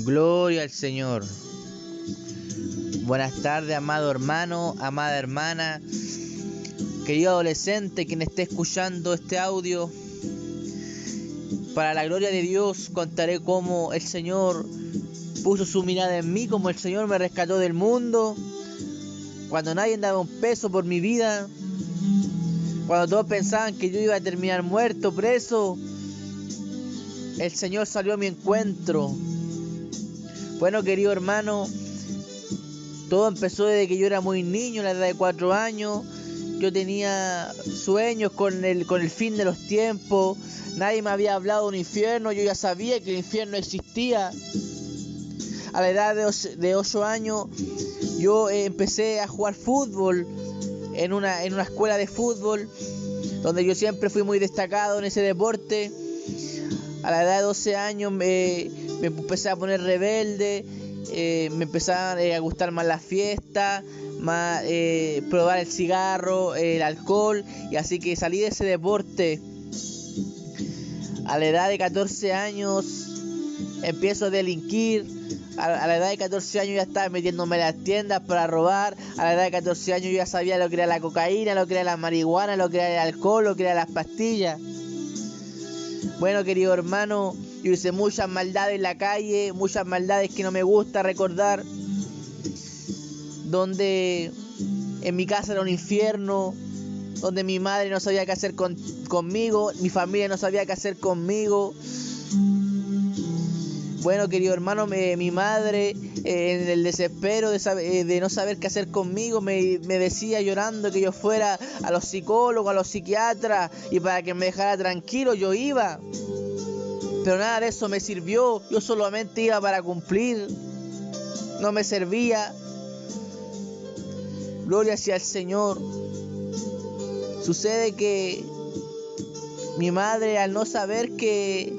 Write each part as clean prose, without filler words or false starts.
Gloria al Señor. Buenas tardes, amado hermano, amada hermana, querido adolescente, quien esté escuchando este audio. Para la gloria de Dios contaré cómo el Señor puso su mirada en mí, cómo el Señor me rescató del mundo, cuando nadie daba un peso por mi vida, cuando todos pensaban que yo iba a terminar muerto, preso. El Señor salió a mi encuentro. Bueno, querido hermano, todo empezó desde que yo era muy niño, a la edad de 4 años. Yo tenía sueños con el fin de los tiempos. Nadie me había hablado de un infierno. Yo ya sabía que el infierno existía. A la edad de 8 años, yo empecé a jugar fútbol en una escuela de fútbol, donde yo siempre fui muy destacado en ese deporte. A la edad de 12 años me empecé a poner rebelde, me empezaban a gustar más las fiestas, más probar el cigarro, el alcohol, y así que salí de ese deporte. A la edad de 14 años empiezo a delinquir. A la edad de 14 años ya estaba metiéndome en las tiendas para robar. A la edad de 14 años ya sabía lo que era la cocaína, lo que era la marihuana, lo que era el alcohol, lo que eran las pastillas. Bueno, querido hermano, yo hice muchas maldades en la calle, muchas maldades que no me gusta recordar, donde en mi casa era un infierno, donde mi madre no sabía qué hacer conmigo, mi familia no sabía qué hacer conmigo. Bueno, querido hermano, mi madre, en el desespero de no saber qué hacer conmigo, me decía llorando que yo fuera a los psicólogos, a los psiquiatras, y para que me dejara tranquilo yo iba. Pero nada de eso me sirvió, yo solamente iba para cumplir, no me servía. Gloria sea al Señor. Sucede que mi madre, al no saber qué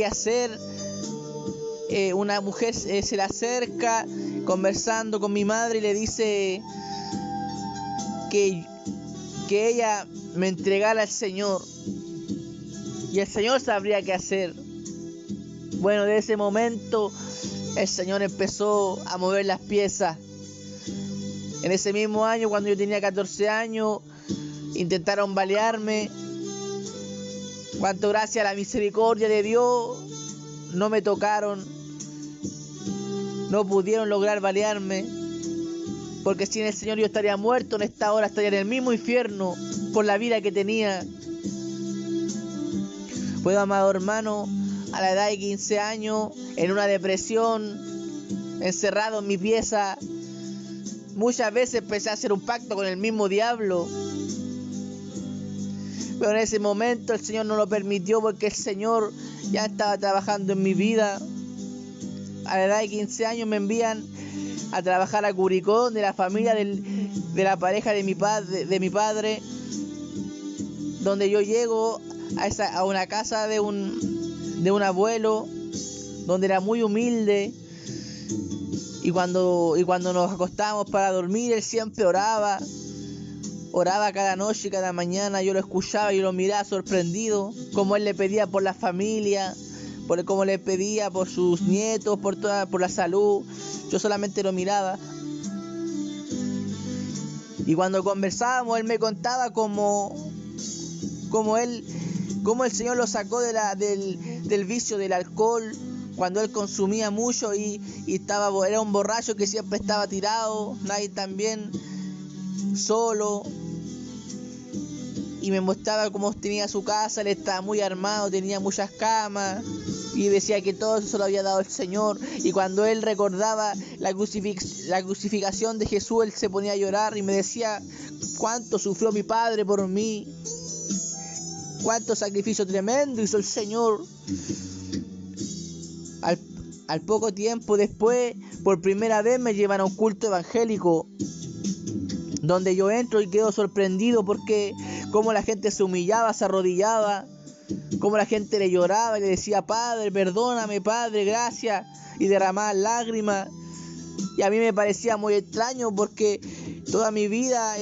hacer, una mujer se le acerca conversando con mi madre y le dice que ella me entregara al Señor y el Señor sabría qué hacer. Bueno, de ese momento el Señor empezó a mover las piezas. En ese mismo año, cuando yo tenía 14 años, intentaron balearme. Cuanto gracias a la misericordia de Dios, no me tocaron, no pudieron lograr balearme, porque sin el Señor yo estaría muerto en esta hora, estaría en el mismo infierno por la vida que tenía. Pues, amado hermano, a la edad de 15 años, en una depresión, encerrado en mi pieza, muchas veces empecé a hacer un pacto con el mismo diablo. Pero en ese momento el Señor no lo permitió, porque el Señor ya estaba trabajando en mi vida. A la edad de 15 años me envían a trabajar a Curicó, de la familia de la pareja de mi padre, donde yo llego a una casa de un abuelo, donde era muy humilde, y cuando nos acostábamos para dormir, él siempre oraba cada noche y cada mañana. Yo lo escuchaba y lo miraba sorprendido, como él le pedía por la familia, como le pedía por sus nietos, por la salud. Yo solamente lo miraba. Y cuando conversábamos, él me contaba cómo el Señor lo sacó del vicio del alcohol, cuando él consumía mucho y era un borracho que siempre estaba tirado, nadie también, solo. Y me mostraba cómo tenía su casa, él estaba muy armado, tenía muchas camas, y decía que todo eso se lo había dado el Señor. Y cuando él recordaba la crucificación de Jesús, él se ponía a llorar y me decía cuánto sufrió mi padre por mí, cuánto sacrificio tremendo hizo el Señor. Al poco tiempo después, por primera vez me llevan a un culto evangélico, donde yo entro y quedo sorprendido porque cómo la gente se humillaba, se arrodillaba, cómo la gente le lloraba y le decía: Padre, perdóname, Padre, gracias, y derramaba lágrimas. Y a mí me parecía muy extraño, porque Toda mi vida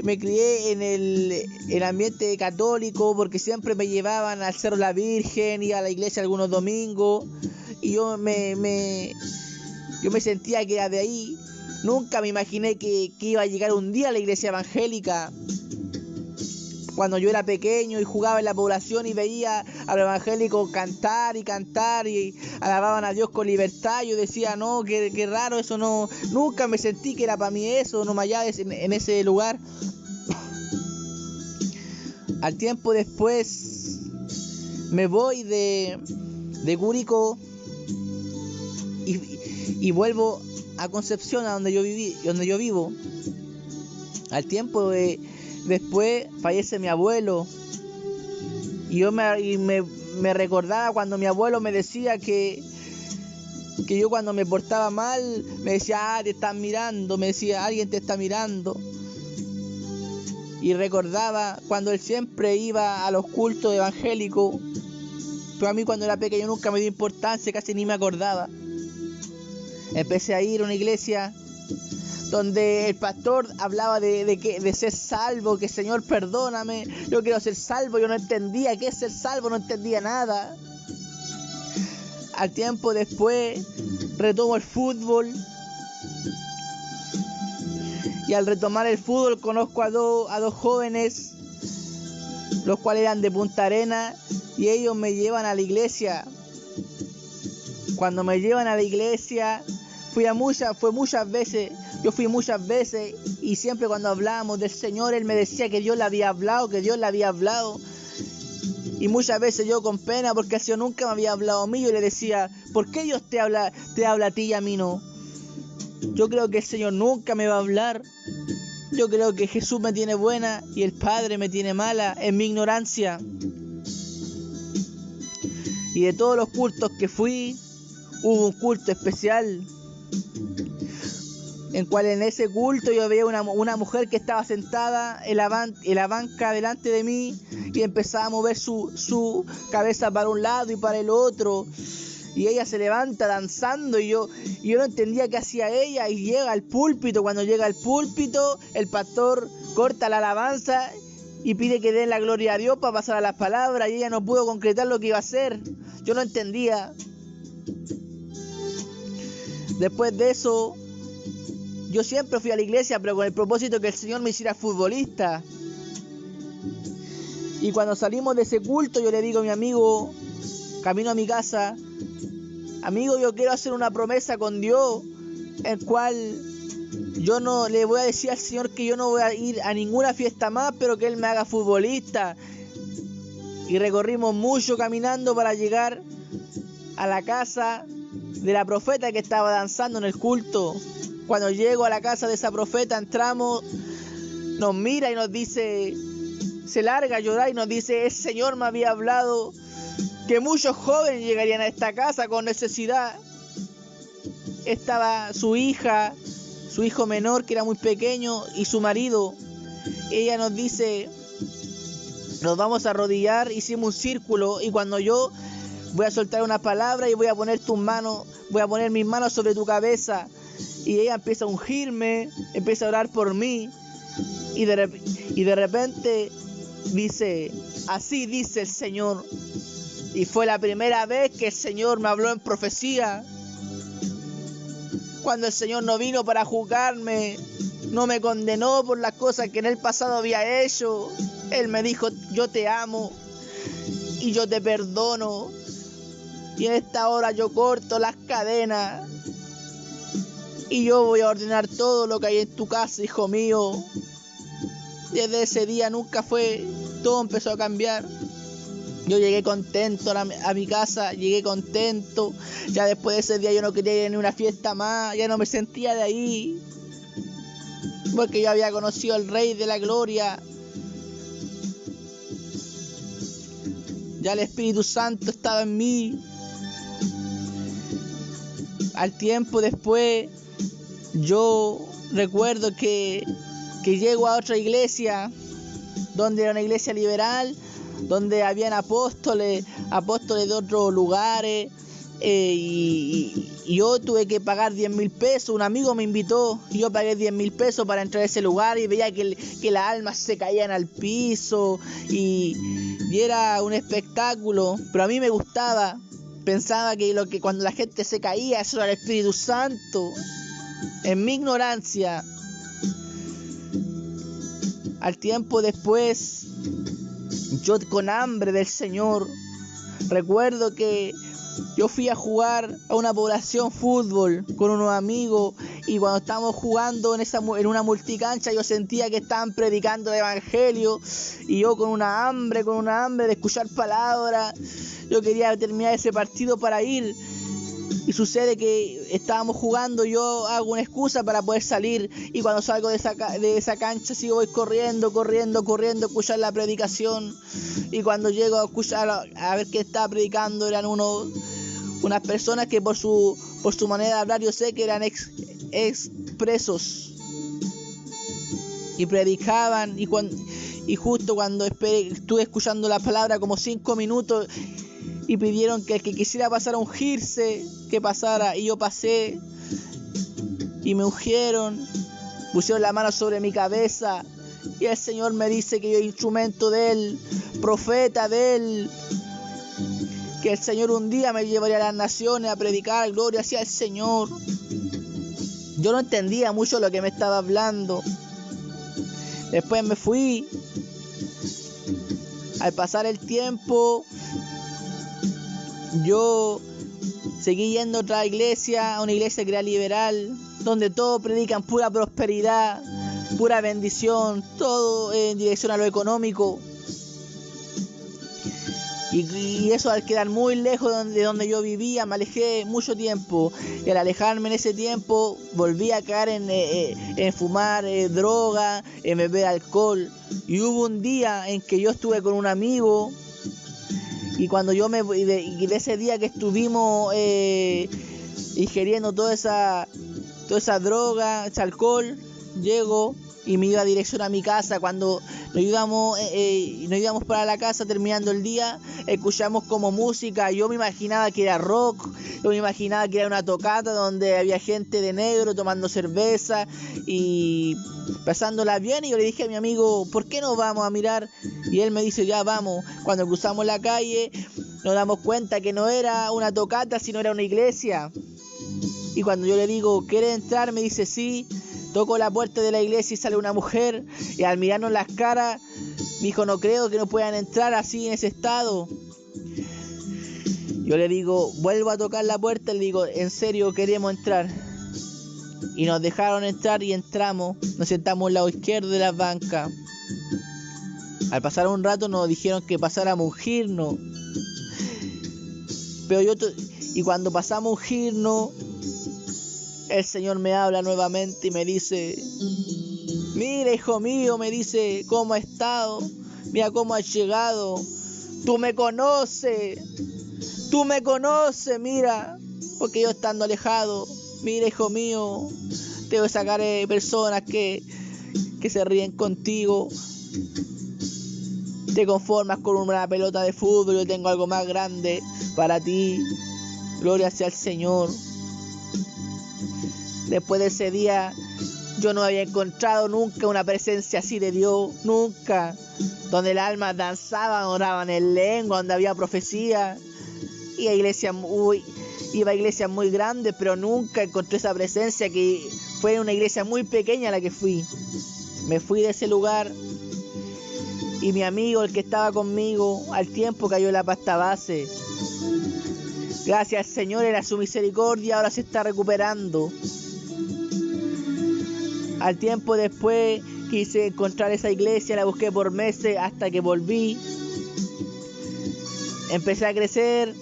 me crié en el ambiente católico, porque siempre me llevaban al Cerro La Virgen y a la iglesia algunos domingos, y yo me sentía que era de ahí. Nunca me imaginé que iba a llegar un día a la iglesia evangélica. Cuando yo era pequeño y jugaba en la población y veía a los evangélicos cantar y alababan a Dios con libertad, yo decía, no, qué raro, eso no, nunca me sentí que era para mí eso, no me hallaba en ese lugar. Al tiempo después me voy de Curicó y vuelvo a Concepción, a donde yo vivo. Al tiempo después fallece mi abuelo, y yo me recordaba cuando mi abuelo me decía que yo cuando me portaba mal, me decía, te están mirando, me decía, alguien te está mirando. Y recordaba cuando él siempre iba a los cultos evangélicos, pero a mí cuando era pequeño nunca me dio importancia, casi ni me acordaba. Empecé a ir a una iglesia donde el pastor hablaba de ser salvo, que Señor perdóname, yo quiero ser salvo. Yo no entendía qué es ser salvo, no entendía nada. Al tiempo después retomo el fútbol, y al retomar el fútbol conozco a dos jóvenes, los cuales eran de Punta Arenas, y ellos me llevan a la iglesia. Cuando me llevan a la iglesia, fui muchas veces, y siempre cuando hablábamos del Señor, él me decía que Dios le había hablado, y muchas veces yo con pena, porque el Señor nunca me había hablado a mí, yo le decía, ¿por qué Dios te habla a ti y a mí no? Yo creo que el Señor nunca me va a hablar, yo creo que Jesús me tiene buena y el Padre me tiene mala, en mi ignorancia. Y de todos los cultos que fui, hubo un culto especial, en cual en ese culto yo veía una mujer que estaba sentada en la banca delante de mí, y empezaba a mover su cabeza para un lado y para el otro, y ella se levanta danzando, y yo no entendía qué hacía ella, y llega al púlpito. Cuando llega al púlpito, el pastor corta la alabanza y pide que den la gloria a Dios para pasar a las palabras, y ella no pudo concretar lo que iba a hacer. Yo no entendía. Después de eso, yo siempre fui a la iglesia, pero con el propósito que el Señor me hiciera futbolista. Y cuando salimos de ese culto, yo le digo a mi amigo, camino a mi casa, amigo, yo quiero hacer una promesa con Dios, en cual yo no le voy a decir al Señor que yo no voy a ir a ninguna fiesta más, pero que Él me haga futbolista. Y recorrimos mucho caminando para llegar a la casa de la profeta que estaba danzando en el culto. Cuando llego a la casa de esa profeta, entramos, nos mira y nos dice, se larga a llorar y nos dice, el Señor me había hablado que muchos jóvenes llegarían a esta casa con necesidad. Estaba su hijo menor, que era muy pequeño, y su marido. Ella nos dice, nos vamos a arrodillar, hicimos un círculo, y cuando yo voy a soltar una palabra y voy a poner mis manos sobre tu cabeza, y ella empieza a ungirme, empieza a orar por mí, y de repente dice, así dice el Señor. Y fue la primera vez que el Señor me habló en profecía. Cuando el Señor no vino para juzgarme, no me condenó por las cosas que en el pasado había hecho. Él me dijo, yo te amo y yo te perdono. Y en esta hora yo corto las cadenas y yo voy a ordenar todo lo que hay en tu casa, hijo mío. Desde ese día todo empezó a cambiar. Yo llegué contento a mi casa, llegué contento. Ya después de ese día yo no quería ir a ni una fiesta más, ya no me sentía de ahí, porque yo había conocido al Rey de la Gloria. Ya el Espíritu Santo estaba en mí. Al tiempo después, yo recuerdo que llego a otra iglesia, donde era una iglesia liberal, donde habían apóstoles de otros lugares, y Y yo tuve que pagar 10.000 pesos, un amigo me invitó, y yo pagué 10.000 pesos para entrar a ese lugar y veía que las almas se caían al piso y era un espectáculo, pero a mí me gustaba. Pensaba que cuando la gente se caía, eso era el Espíritu Santo. En mi ignorancia, al tiempo después, yo con hambre del Señor, recuerdo que yo fui a jugar a una población fútbol con unos amigos y cuando estábamos jugando en una multicancha yo sentía que estaban predicando el evangelio y yo con una hambre de escuchar palabras, yo quería terminar ese partido para ir y sucede que estábamos jugando, yo hago una excusa para poder salir y cuando salgo de esa cancha sigo voy corriendo, a escuchar la predicación y cuando llego a escuchar a ver qué estaba predicando eran unas personas que por su manera de hablar yo sé que eran expresos y predicaban y justo cuando estuve escuchando la palabra como 5 minutos y pidieron que el que quisiera pasar a ungirse, que pasara y yo pasé y me ungieron, pusieron la mano sobre mi cabeza y el Señor me dice que yo soy instrumento de Él, profeta de Él, que el Señor un día me llevaría a las naciones a predicar gloria hacia el Señor. Yo no entendía mucho lo que me estaba hablando. Después me fui. Al pasar el tiempo, yo seguí yendo a otra iglesia, a una iglesia que era liberal, donde todos predican pura prosperidad, pura bendición, todo en dirección a lo económico. Y eso al quedar muy lejos de donde yo vivía, me alejé mucho tiempo. Y al alejarme en ese tiempo, volví a caer en fumar droga, en beber alcohol. Y hubo un día en que yo estuve con un amigo. Y cuando yo de ese día que estuvimos ingiriendo toda esa droga, ese alcohol, llego y me iba a dirección a mi casa. Cuando nos íbamos para la casa terminando el día, escuchamos como música. Yo me imaginaba que era rock, yo me imaginaba que era una tocata donde había gente de negro tomando cerveza y pasándola bien. Y yo le dije a mi amigo, ¿por qué no vamos a mirar? Y él me dice, ya vamos. Cuando cruzamos la calle nos damos cuenta que no era una tocata, sino era una iglesia. Y cuando yo le digo, ¿quieres entrar? Me dice, sí. Toco la puerta de la iglesia y sale una mujer y al mirarnos las caras me dijo, no creo que no puedan entrar así en ese estado. Yo le digo, vuelvo a tocar la puerta y le digo, ¿en serio queremos entrar? Y nos dejaron entrar y entramos, nos sentamos al lado izquierdo de la banca. Al pasar un rato nos dijeron que pasáramos a ungirnos. Y cuando pasamos a ungirnos, el Señor me habla nuevamente y me dice, mira hijo mío, me dice, ¿cómo has estado? Mira cómo has llegado. Tú me conoces, mira, porque yo estando alejado, mira hijo mío, te voy a sacar personas que se ríen contigo. Te conformas con una pelota de fútbol, yo tengo algo más grande para ti. Gloria sea al Señor. Después de ese día, yo no había encontrado nunca una presencia así de Dios, nunca. Donde las almas danzaban, oraban en lengua, donde había profecía. Iba a iglesias muy grandes, pero nunca encontré esa presencia, que fue una iglesia muy pequeña a la que fui. Me fui de ese lugar y mi amigo, el que estaba conmigo, al tiempo cayó en la pasta base. Gracias al Señor, era su misericordia, ahora se está recuperando. Al tiempo después quise encontrar esa iglesia, la busqué por meses hasta que volví. Empecé a crecer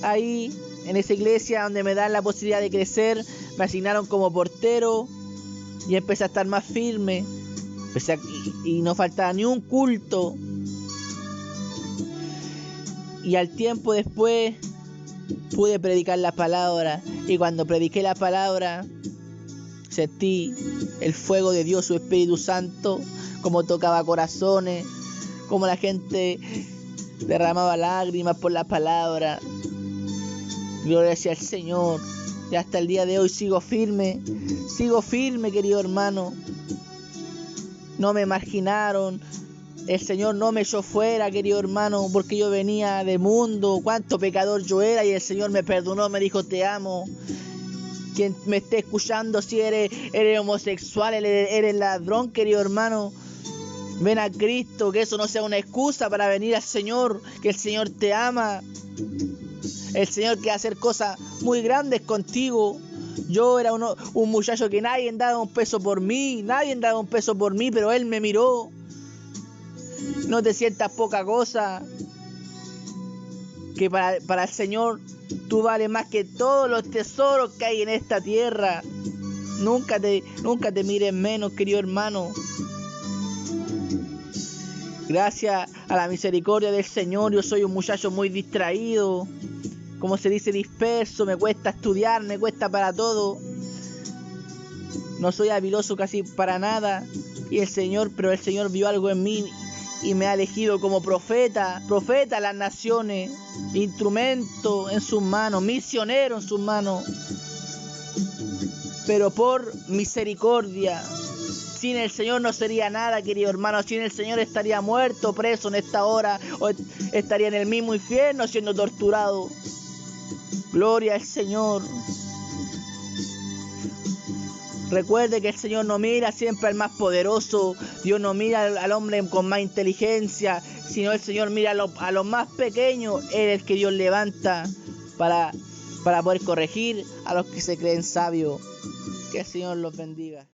ahí, en esa iglesia donde me dan la posibilidad de crecer. Me asignaron como portero y empecé a estar más firme. Y no faltaba ni un culto. Y al tiempo después pude predicar la palabra. Y cuando prediqué la palabra, sentí el fuego de Dios, su Espíritu Santo, como tocaba corazones, como la gente derramaba lágrimas por la palabra. Gloria sea al Señor. Y hasta el día de hoy sigo firme, querido hermano. No me marginaron, el Señor no me echó fuera, querido hermano, porque yo venía del mundo, cuánto pecador yo era, y el Señor me perdonó, me dijo te amo. Quien me esté escuchando, si eres homosexual, eres ladrón, querido hermano, ven a Cristo, que eso no sea una excusa para venir al Señor, que el Señor te ama, el Señor quiere hacer cosas muy grandes contigo. Yo era un muchacho que nadie daba un peso por mí, pero Él me miró. No te sientas poca cosa, que para el Señor tú vales más que todos los tesoros que hay en esta tierra. Nunca te mires menos, querido hermano. Gracias a la misericordia del Señor, yo soy un muchacho muy distraído, como se dice, disperso, me cuesta estudiar, me cuesta para todo. No soy habiloso casi para nada, pero el Señor vio algo en mí y me ha elegido como profeta a las naciones, instrumento en sus manos, misionero en sus manos. Pero por misericordia, sin el Señor no sería nada, querido hermano. Sin el Señor estaría muerto, preso en esta hora, o estaría en el mismo infierno siendo torturado. Gloria al Señor. Recuerde que el Señor no mira siempre al más poderoso, Dios no mira al hombre con más inteligencia, sino el Señor mira a los más pequeños. Él es el que Dios levanta para poder corregir a los que se creen sabios. Que el Señor los bendiga.